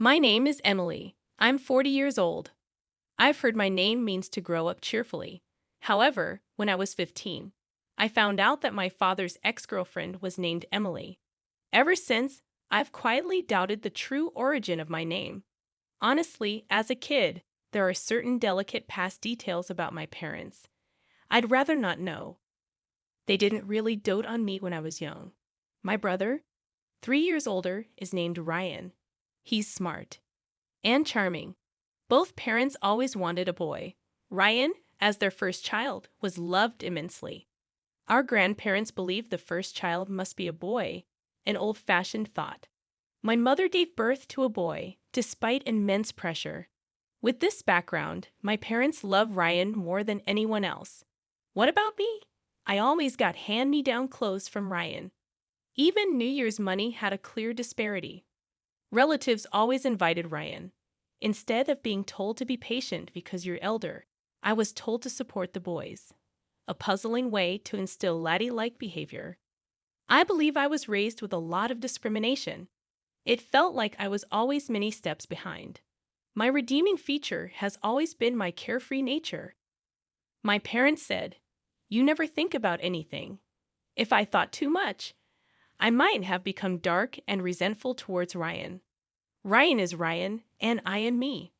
My name is Emily. I'm 40 years old. I've heard my name means to grow up cheerfully. However, when I was 15, I found out that my father's ex-girlfriend was named Emily. Ever since, I've quietly doubted the true origin of my name. Honestly, as a kid, there are certain delicate past details about my parents I'd rather not know. They didn't really dote on me when I was young. My brother, 3 years older, is named Ryan. He's smart and charming. Both parents always wanted a boy. Ryan, as their first child, was loved immensely. Our grandparents believed the first child must be a boy, an old-fashioned thought. My mother gave birth to a boy, despite immense pressure. With this background, my parents love Ryan more than anyone else. What about me? I always got hand-me-down clothes from Ryan. Even New Year's money had a clear disparity. Relatives always invited Ryan. Instead of being told to be patient because you're elder, I was told to support the boys. A puzzling way to instill laddie-like behavior. I believe I was raised with a lot of discrimination. It felt like I was always many steps behind. My redeeming feature has always been my carefree nature. My parents said, "You never think about anything." If I thought too much, I might have become dark and resentful towards Ryan. Ryan is Ryan, and I am me.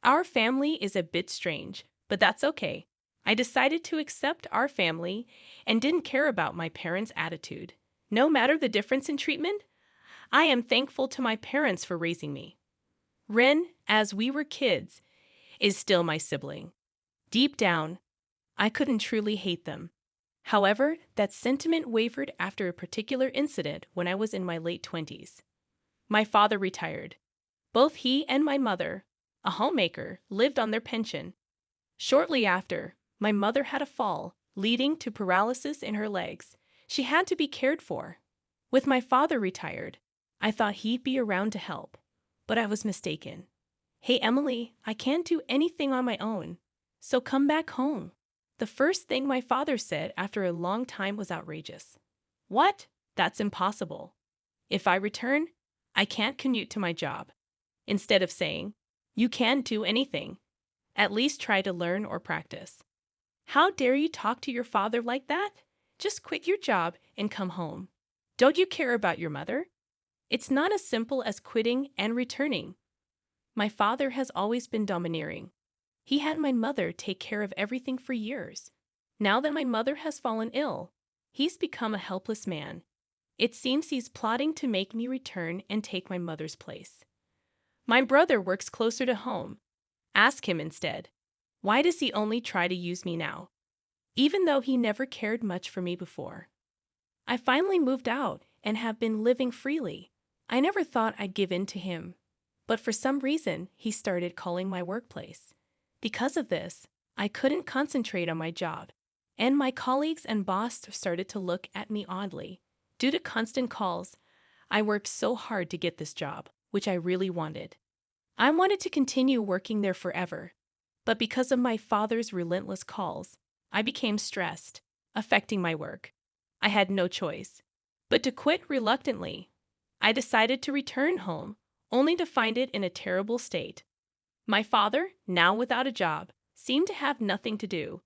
Our family is a bit strange, but that's okay. I decided to accept our family and didn't care about my parents' attitude. No matter the difference in treatment, I am thankful to my parents for raising me. Ren, as we were kids, is still my sibling. Deep down, I couldn't truly hate them. However, that sentiment wavered after a particular incident when I was in my late 20s. My father retired. Both he and my mother, a homemaker, lived on their pension. Shortly after, my mother had a fall, leading to paralysis in her legs. She had to be cared for. With my father retired, I thought he'd be around to help, but I was mistaken. "Hey, Emily, I can't do anything on my own, so come back home." The first thing my father said after a long time was outrageous. "What? That's impossible. If I return, I can't commute to my job." Instead of saying, "You can't do anything. At least try to learn or practice." How dare you talk to your father like that? Just quit your job and come home. Don't you care about your mother? It's not as simple as quitting and returning. My father has always been domineering. He had my mother take care of everything for years. Now that my mother has fallen ill, he's become a helpless man. It seems he's plotting to make me return and take my mother's place. My brother works closer to home. Ask him instead. Why does he only try to use me now? Even though he never cared much for me before. I finally moved out and have been living freely. I never thought I'd give in to him. But for some reason, he started calling my workplace. Because of this, I couldn't concentrate on my job, and my colleagues and boss started to look at me oddly. Due to constant calls, I worked so hard to get this job, which I really wanted. I wanted to continue working there forever, but because of my father's relentless calls, I became stressed, affecting my work. I had no choice but to quit reluctantly. I decided to return home, only to find it in a terrible state. My father, now without a job, seemed to have nothing to do.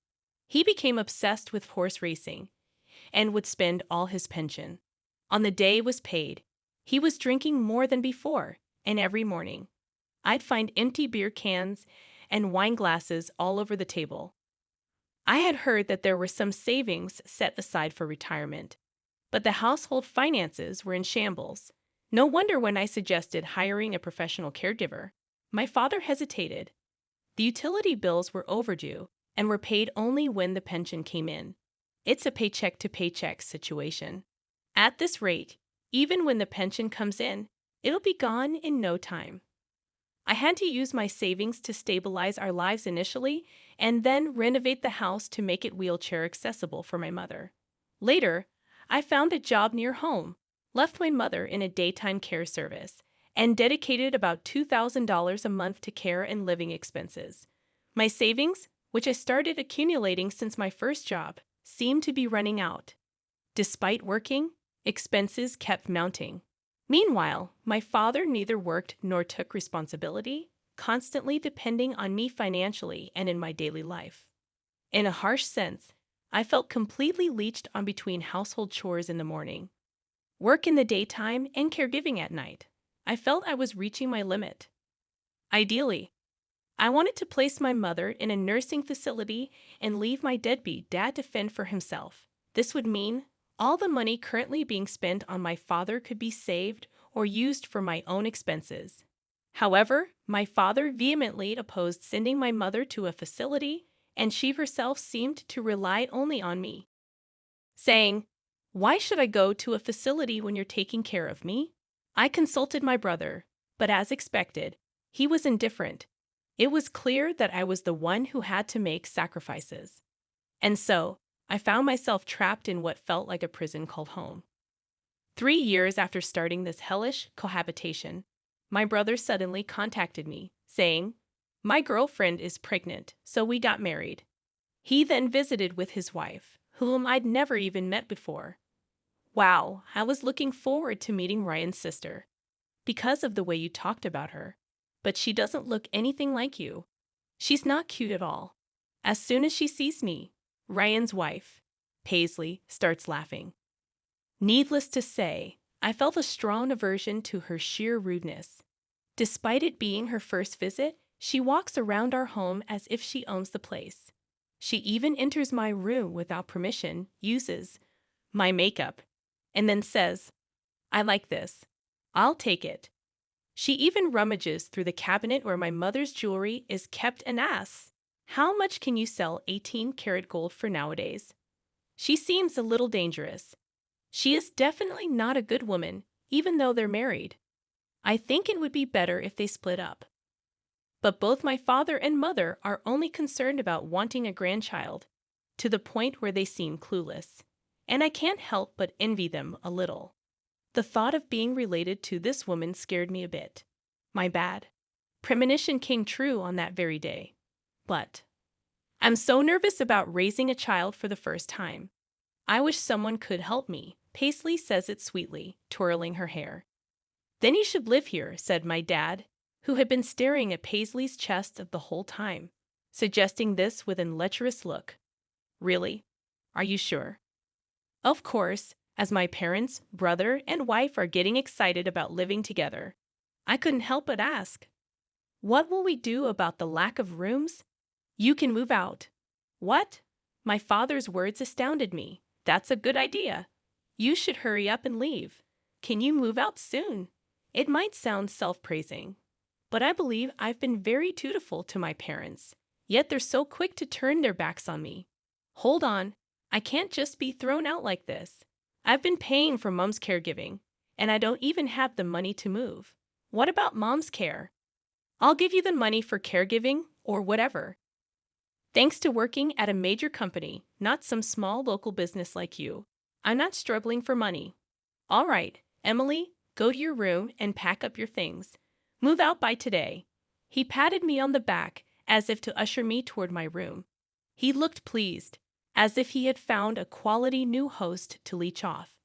He became obsessed with horse racing and would spend all his pension. On the day it was paid, he was drinking more than before, and every morning, I'd find empty beer cans and wine glasses all over the table. I had heard that there were some savings set aside for retirement, but the household finances were in shambles. No wonder when I suggested hiring a professional caregiver, my father hesitated. The utility bills were overdue and were paid only when the pension came in. It's a paycheck-to-paycheck situation. At this rate, even when the pension comes in, it'll be gone in no time. I had to use my savings to stabilize our lives initially and then renovate the house to make it wheelchair accessible for my mother. Later, I found a job near home, left my mother in a daytime care service, and dedicated about $2,000 a month to care and living expenses. My savings, which I started accumulating since my first job, seemed to be running out. Despite working, expenses kept mounting. Meanwhile, my father neither worked nor took responsibility, constantly depending on me financially and in my daily life. In a harsh sense, I felt completely leeched on between household chores in the morning, work in the daytime, and caregiving at night. I felt I was reaching my limit. Ideally, I wanted to place my mother in a nursing facility and leave my deadbeat dad to fend for himself. This would mean all the money currently being spent on my father could be saved or used for my own expenses. However, my father vehemently opposed sending my mother to a facility, and she herself seemed to rely only on me, saying, "Why should I go to a facility when you're taking care of me?" I consulted my brother, but as expected, he was indifferent. It was clear that I was the one who had to make sacrifices. And so, I found myself trapped in what felt like a prison called home. 3 years after starting this hellish cohabitation, my brother suddenly contacted me, saying, "My girlfriend is pregnant, so we got married." He then visited with his wife, whom I'd never even met before. Wow, I was looking forward to meeting Ryan's sister, because of the way you talked about her. But she doesn't look anything like you. She's not cute at all. As soon as she sees me, Ryan's wife, Paisley, starts laughing. Needless to say, I felt a strong aversion to her sheer rudeness. Despite it being her first visit, she walks around our home as if she owns the place. She even enters my room without permission, uses my makeup, and then says, "I like this. I'll take it." She even rummages through the cabinet where my mother's jewelry is kept and asks, "How much can you sell 18-karat gold for nowadays?" She seems a little dangerous. She is definitely not a good woman, even though they're married. I think it would be better if they split up. But both my father and mother are only concerned about wanting a grandchild, to the point where they seem clueless. And I can't help but envy them a little. The thought of being related to this woman scared me a bit. My bad. Premonition came true on that very day. But I'm so nervous about raising a child for the first time. I wish someone could help me. Paisley says it sweetly, twirling her hair. "Then you should live here," said my dad, who had been staring at Paisley's chest the whole time, suggesting this with an lecherous look. "Really? Are you sure?" Of course, as my parents, brother, and wife are getting excited about living together, I couldn't help but ask, "What will we do about the lack of rooms?" "You can move out." "What?" My father's words astounded me. "That's a good idea. You should hurry up and leave. Can you move out soon?" It might sound self-praising, but I believe I've been very dutiful to my parents, yet they're so quick to turn their backs on me. Hold on, I can't just be thrown out like this. I've been paying for Mom's caregiving, and I don't even have the money to move. What about Mom's care? "I'll give you the money for caregiving or whatever. Thanks to working at a major company, not some small local business like you, I'm not struggling for money." "All right, Emily, go to your room and pack up your things. Move out by today." He patted me on the back as if to usher me toward my room. He looked pleased, as if he had found a quality new host to leech off.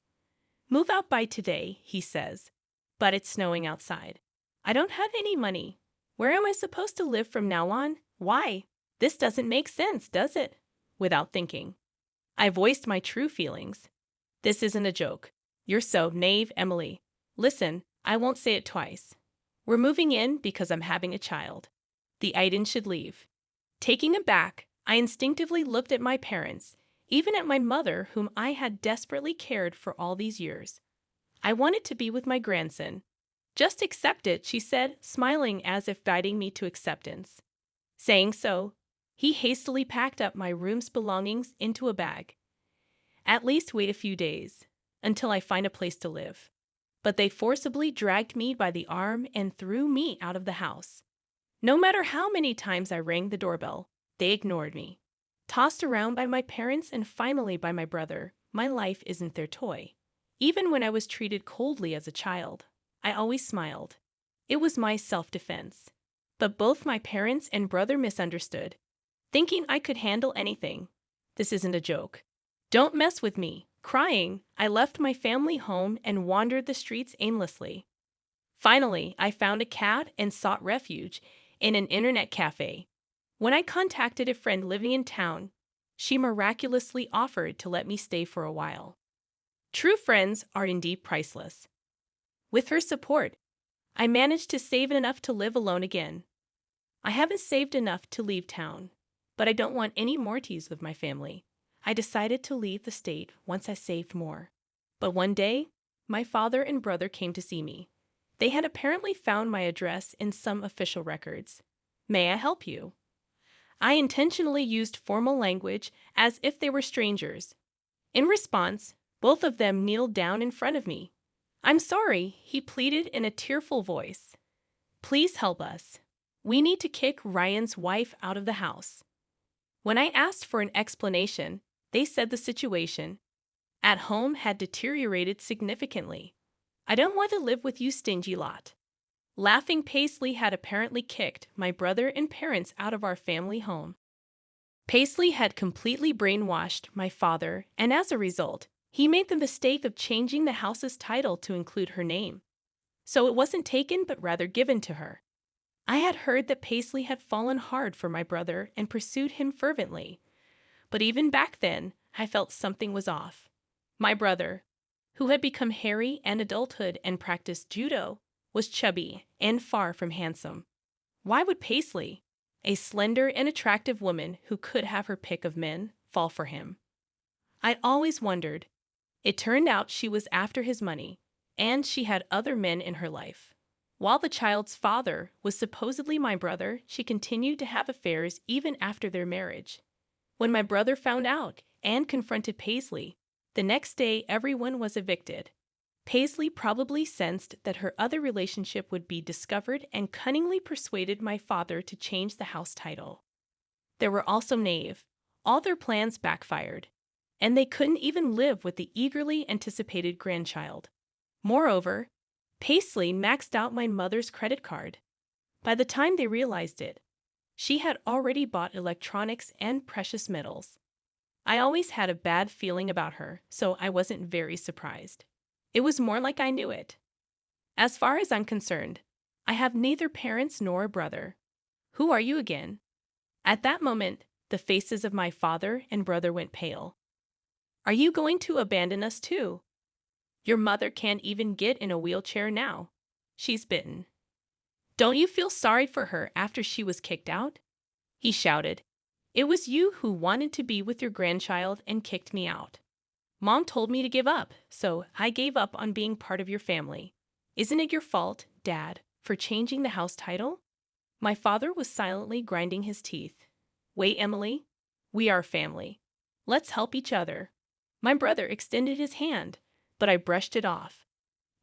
"Move out by today," he says, "but it's snowing outside. I don't have any money. Where am I supposed to live from now on? Why? This doesn't make sense, does it?" Without thinking, I voiced my true feelings. "This isn't a joke. You're so naive, Emily. Listen, I won't say it twice. We're moving in because I'm having a child. The Aiden should leave." Taking aback, I instinctively looked at my parents, even at my mother, whom I had desperately cared for all these years. I wanted to be with my grandson. "Just accept it," she said, smiling as if guiding me to acceptance. Saying so, he hastily packed up my room's belongings into a bag. "At least wait a few days, until I find a place to live." But they forcibly dragged me by the arm and threw me out of the house. No matter how many times I rang the doorbell, they ignored me. Tossed around by my parents and finally by my brother, my life isn't their toy. Even when I was treated coldly as a child, I always smiled. It was my self-defense. But both my parents and brother misunderstood, thinking I could handle anything. "This isn't a joke. Don't mess with me," Crying, I left my family home and wandered the streets aimlessly. Finally, I found a cab and sought refuge in an internet cafe. When I contacted a friend living in town, she miraculously offered to let me stay for a while. True friends are indeed priceless. With her support, I managed to save enough to live alone again. I haven't saved enough to leave town, but I don't want any more tease with my family. I decided to leave the state once I saved more. But one day, my father and brother came to see me. They had apparently found my address in some official records. May I help you? I intentionally used formal language as if they were strangers. In response, both of them kneeled down in front of me. I'm sorry, he pleaded in a tearful voice. Please help us. We need to kick Ryan's wife out of the house. When I asked for an explanation, they said the situation at home had deteriorated significantly. I don't want to live with you stingy lot. Laughing, Paisley had apparently kicked my brother and parents out of our family home. Paisley had completely brainwashed my father, and as a result, he made the mistake of changing the house's title to include her name. So it wasn't taken but rather given to her. I had heard that Paisley had fallen hard for my brother and pursued him fervently. But even back then, I felt something was off. My brother, who had become hairy in adulthood and practiced judo, was chubby and far from handsome. Why would Paisley, a slender and attractive woman who could have her pick of men, fall for him? I always wondered. It turned out she was after his money, and she had other men in her life. While the child's father was supposedly my brother, she continued to have affairs even after their marriage. When my brother found out and confronted Paisley, the next day everyone was evicted. Paisley probably sensed that her other relationship would be discovered and cunningly persuaded my father to change the house title. They were also naive. All their plans backfired, and they couldn't even live with the eagerly anticipated grandchild. Moreover, Paisley maxed out my mother's credit card. By the time they realized it, she had already bought electronics and precious metals. I always had a bad feeling about her, so I wasn't very surprised. It was more like I knew it. As far as I'm concerned, I have neither parents nor a brother. Who are you again? At that moment, the faces of my father and brother went pale. Are you going to abandon us too? Your mother can't even get in a wheelchair now. She's bitten. Don't you feel sorry for her after she was kicked out? He shouted. It was you who wanted to be with your grandchild and kicked me out. Mom told me to give up, so I gave up on being part of your family. Isn't it your fault, Dad, for changing the house title? My father was silently grinding his teeth. Wait, Emily. We are family. Let's help each other. My brother extended his hand, but I brushed it off.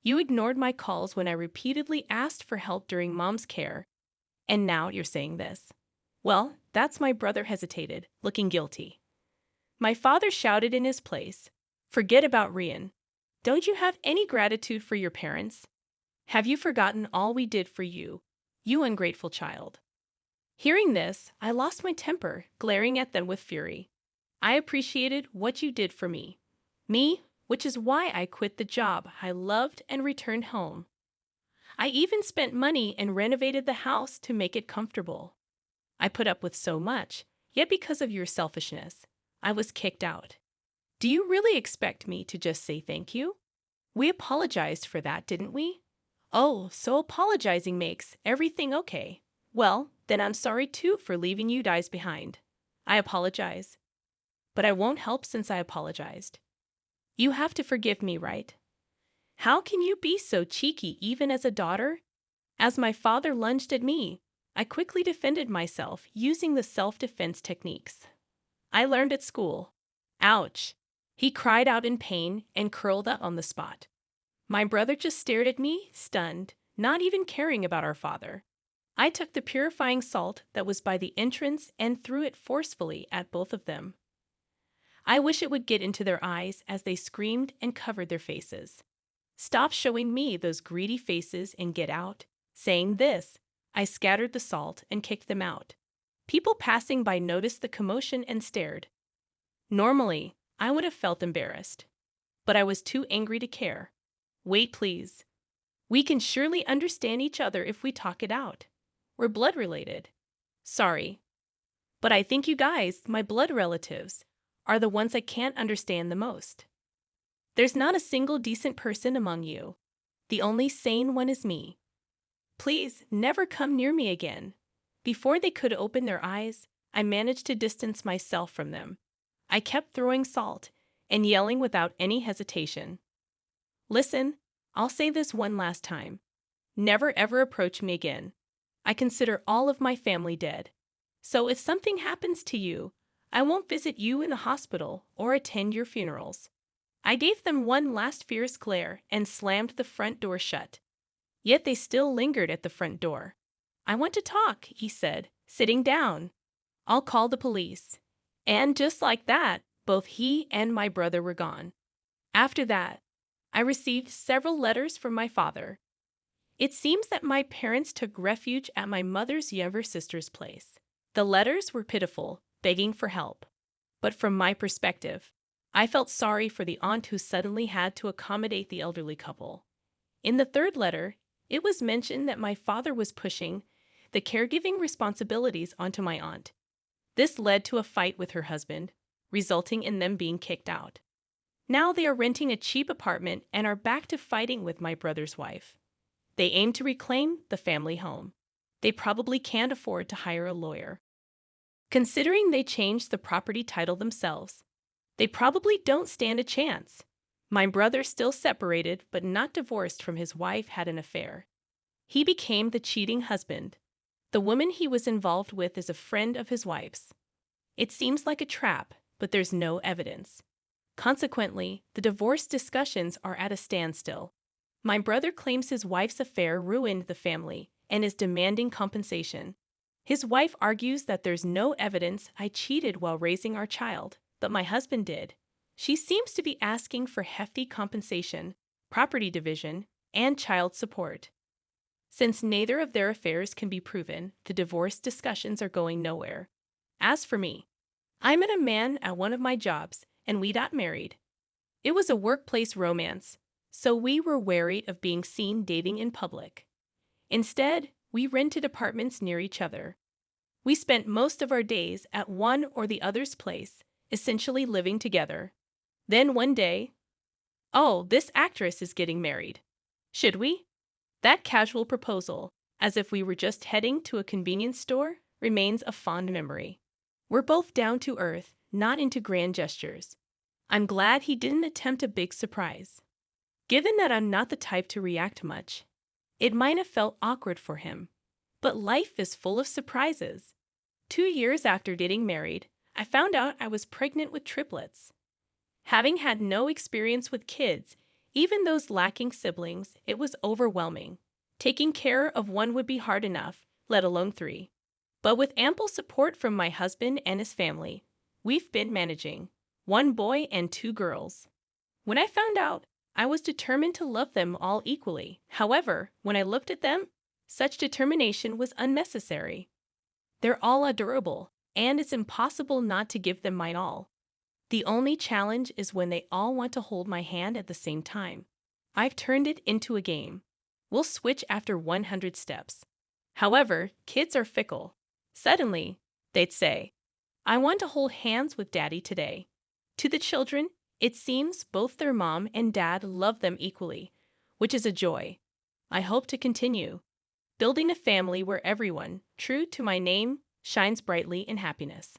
You ignored my calls when I repeatedly asked for help during Mom's care, and now you're saying this. Well, that's my brother hesitated, looking guilty. My father shouted in his place. Forget about Rian. Don't you have any gratitude for your parents? Have you forgotten all we did for you, you ungrateful child? Hearing this, I lost my temper, glaring at them with fury. I appreciated what you did for me. Me, which is why I quit the job I loved and returned home. I even spent money and renovated the house to make it comfortable. I put up with so much, yet because of your selfishness, I was kicked out. Do you really expect me to just say thank you? We apologized for that, didn't we? Oh, so apologizing makes everything okay. Well, then I'm sorry too for leaving you guys behind. I apologize. But I won't help since I apologized. You have to forgive me, right? How can you be so cheeky even as a daughter? As my father lunged at me, I quickly defended myself using the self-defense techniques I learned at school. Ouch! He cried out in pain and curled up on the spot. My brother just stared at me, stunned, not even caring about our father. I took the purifying salt that was by the entrance and threw it forcefully at both of them. I wish it would get into their eyes as they screamed and covered their faces. Stop showing me those greedy faces and get out. Saying this, I scattered the salt and kicked them out. People passing by noticed the commotion and stared. Normally, I would have felt embarrassed. but I was too angry to care. Wait, please. We can surely understand each other if we talk it out. We're blood related. Sorry. But I think you guys, my blood relatives, are the ones I can't understand the most. There's not a single decent person among you. The only sane one is me. Please, never come near me again. Before they could open their eyes, I managed to distance myself from them. I kept throwing salt and yelling without any hesitation. Listen, I'll say this one last time. Never ever approach me again. I consider all of my family dead. So if something happens to you, I won't visit you in the hospital or attend your funerals. I gave them one last fierce glare and slammed the front door shut. Yet they still lingered at the front door. I want to talk, he said, sitting down. I'll call the police. And just like that, both he and my brother were gone. After that, I received several letters from my father. It seems that my parents took refuge at my mother's younger sister's place. The letters were pitiful, begging for help. But from my perspective, I felt sorry for the aunt who suddenly had to accommodate the elderly couple. In the third letter, it was mentioned that my father was pushing the caregiving responsibilities onto my aunt. This led to a fight with her husband, resulting in them being kicked out. Now they are renting a cheap apartment and are back to fighting with my brother's wife. They aim to reclaim the family home. They probably can't afford to hire a lawyer. Considering they changed the property title themselves, they probably don't stand a chance. My brother, still separated but not divorced from his wife, had an affair. He became the cheating husband. The woman he was involved with is a friend of his wife's. It seems like a trap, but there's no evidence. Consequently, the divorce discussions are at a standstill. My brother claims his wife's affair ruined the family and is demanding compensation. His wife argues that there's no evidence I cheated while raising our child, but my husband did. She seems to be asking for hefty compensation, property division, and child support. Since neither of their affairs can be proven, the divorce discussions are going nowhere. As for me, I met a man at one of my jobs, and we got married. It was a workplace romance, so we were wary of being seen dating in public. Instead, we rented apartments near each other. We spent most of our days at one or the other's place, essentially living together. Then one day, oh, this actress is getting married. Should we? That casual proposal, as if we were just heading to a convenience store, remains a fond memory. We're both down to earth, not into grand gestures. I'm glad he didn't attempt a big surprise. Given that I'm not the type to react much, it might have felt awkward for him. But life is full of surprises. 2 years after getting married, I found out I was pregnant with triplets. Having had no experience with kids, even those lacking siblings, it was overwhelming. Taking care of one would be hard enough, let alone 3. But with ample support from my husband and his family, we've been managing 1 boy and 2 girls. When I found out, I was determined to love them all equally. However, when I looked at them, such determination was unnecessary. They're all adorable, and it's impossible not to give them mine all. The only challenge is when they all want to hold my hand at the same time. I've turned it into a game. We'll switch after 100 steps. However, kids are fickle. Suddenly, they'd say, I want to hold hands with Daddy today. To the children, it seems both their mom and dad love them equally, which is a joy. I hope to continue building a family where everyone, true to my name, shines brightly in happiness.